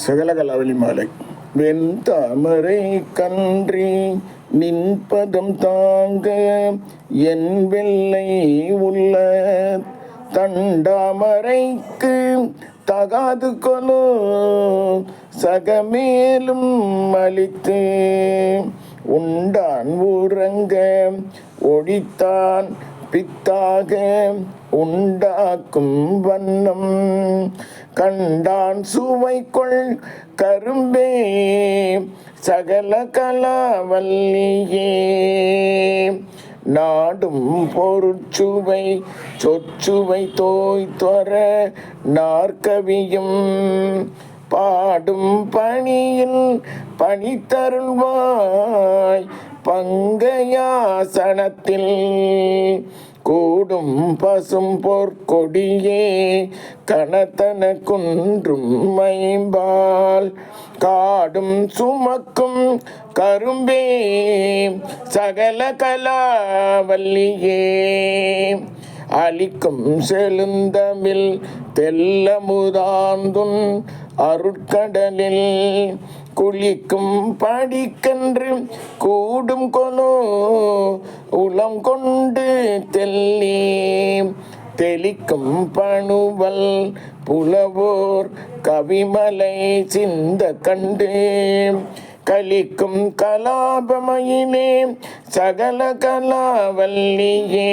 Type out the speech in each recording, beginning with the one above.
சகலகலாவலி மாலை. வெண்தாமரை கன்றி நின்பதம் தாங்க என் வெள்ளை உள்ள தண்டாமரைக்கு தகாது கொலோ சகமேலும் அளித்து உண்டான் உறங்க ஒழித்தான் பித்தாக உண்டாக்கும் வண்ணம் கண்டான் சுவைக்குள் கரும்பே சகல கலாவல்லியே நாடும் பொருட்சுவை சொற்சுவை தோய்தொர நாற்கவியும் பாடும் பணியில் பணித்தருள்வாய் பங்கயாசனத்தில் கூடும் பசும் பொற்கொடியே கனத்தன குன்றும் மைம்பால் காடும் சுமக்கும் கரும்பே சகல கலாவல்லியே அளிக்கும் செழுந்தமிழ் தெல்லமுதாந்துன் அருட்கடலில் குளிக்கும் படிக்கன்று கூடும் கொலோ உளம் கொண்டு தெல்லி தெளிக்கும் பணுவல் புலவோர் கவிமலை சிந்த கண்டு கலிக்கும் கலாபமயிலே சகல கலாவல்லியே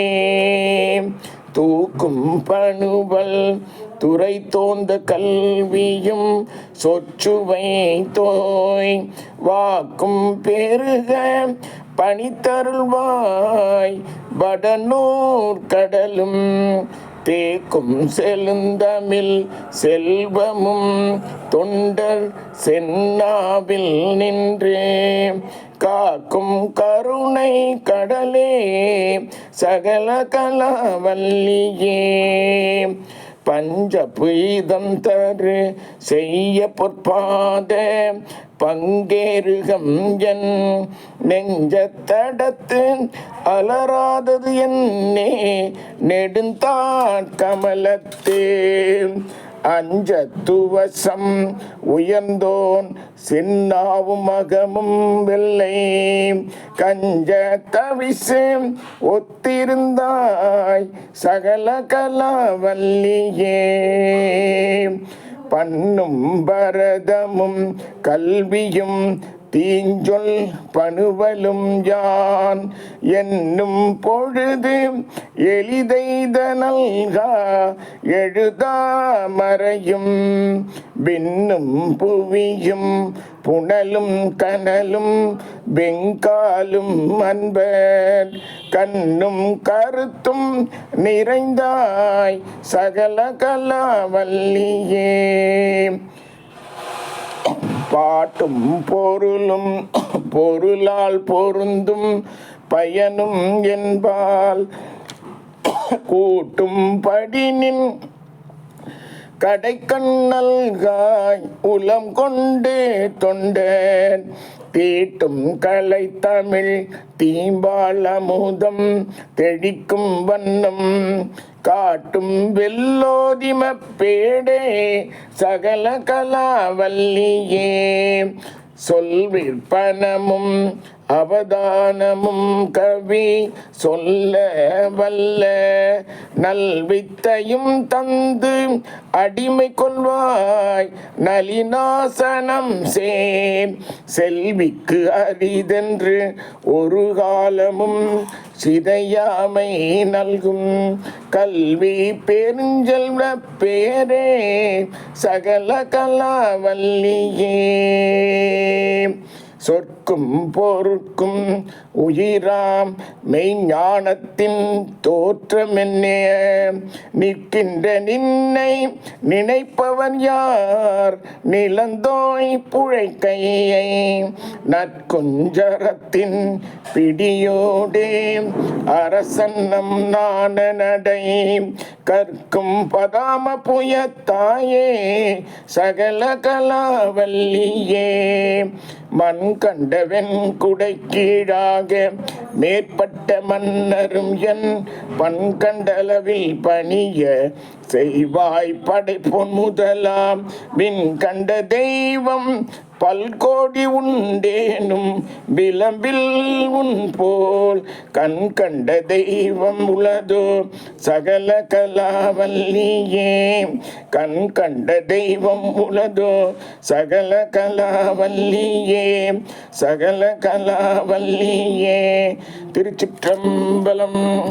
தூக்கும் பணுவல் துறை தோந்த கல்வியும் சொற்சுவை தோய் வாக்கும் பெருக பணித்தருள்வாய் வடநூர் கடலும் தேக்கும் செழுந்தமிழ் செல்வமும் தொண்டர் சென்னாவில் நின்று காக்கும் கருணை கடலே சகல கலாவல்லியே பஞ்சபீதம் தரு செய்ய பொற்பாத பங்கேருகம் என் நெஞ்சத்தடத்து அலராதது என்னே நெடுந்தாட் கமலத்தே அஞ்சத்துவசம் உயர்ந்தோன் சின்னாவும் மகமும் வெள்ளை கஞ்ச தவிசு ஒத்திருந்தாய் சகல கலாவல்லியே பண்ணும் பரதமும் கல்வியும் தீஞ்சொல் பணுவலும் யான் என்னும் பொழுது எளிதைத நல்கா எழுதாமறையும் பின்னும் புவியும் புனலும் கனலும் வெங்காலும் அன்பர் கண்ணும் கருத்தும் நிறைந்தாய் சகல கலாவல்லியே பாட்டும் பொருளும் பொருளால் பொருந்தும் பயனும் என்பால் கூட்டும் படினின் கடைக்கண்ணல்காய் உளம் கொண்டு தொண்டன் தீட்டும் கலை தமிழ் தீம்பால் அமுதம் தெழிக்கும் வண்ணம் காட்டும் வெல்லோதிம பேடே சகல கலாவல்லியே சொல்விற்பனமும் அவதானமும் கவி சொல்ல வல்ல நல்வித்தையும் தந்து அடிமை கொள்வாய் நளினாசனம் சேர் செல்விக்கு அரிதென்று ஒரு காலமும் சிதையாமை நல்கும் கல்வி பெருஞ்செல்வ பேரே சகல கலாவல்லியே சொற்கும் பொருட்கும் உயிராம் மெய்ஞானத்தின் தோற்றமென்னே நிற்கின்ற நின்னை நினைப்பவர் யார் நிலந்தோய் புழைக்கையை நற்குஞ்சரத்தின் பிடியோடே அரசன்னம் நாண நடை கற்கும் பதாம புயத்தாயே சகல கலாவல்லியே மண் கண்டவன் குடை கீழாக மேற்பட்ட மன்னரும் என் பண் கண்டளவில் பணிய செய்வாய் படைப்பொன் முதலாம் விண் கண்ட தெய்வம் பல்கோடி உண்டேனும் விளம்பில் உன் போல் கண் கண்ட தெய்வம் உளதோ சகல கலாவல்லியே கண் கண்ட தெய்வம் உளதோ சகல கலாவல்லியே சகல கலாவல்லியே. திருச்சிற்றம்பலம்.